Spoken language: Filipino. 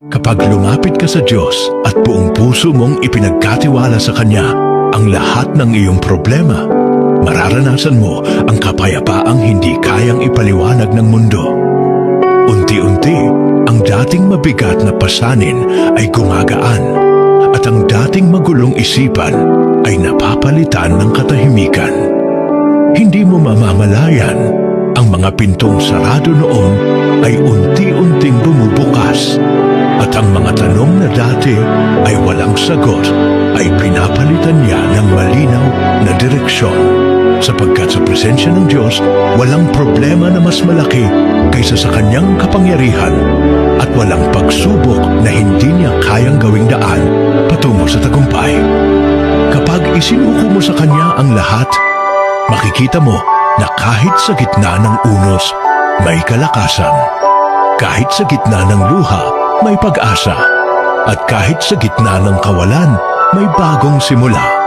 Kapag lumapit ka sa Diyos at buong puso mong ipinagkatiwala sa Kanya ang lahat ng iyong problema, mararanasan mo ang kapayapaang hindi kayang ipaliwanag ng mundo. Unti-unti, ang dating mabigat na pasanin ay gumagaan at ang dating magulong isipan ay napapalitan ng katahimikan. Hindi mo mamamalayan, ang mga pintong sarado noon ay unti-unting bumubukas at ang mga tanong na dati ay walang sagot ay pinapalitan niya ng malinaw na direksyon. Sapagkat sa presensya ng Diyos, walang problema na mas malaki kaysa sa Kanyang kapangyarihan at walang pagsubok na hindi niya kayang gawing daan patungo sa tagumpay. Kapag isinuko mo sa Kanya ang lahat, makikita mo na kahit sa gitna ng unos, may kalakasan. Kahit sa gitna ng luha, may pag-asa. At kahit sa gitna ng kawalan, may bagong simula.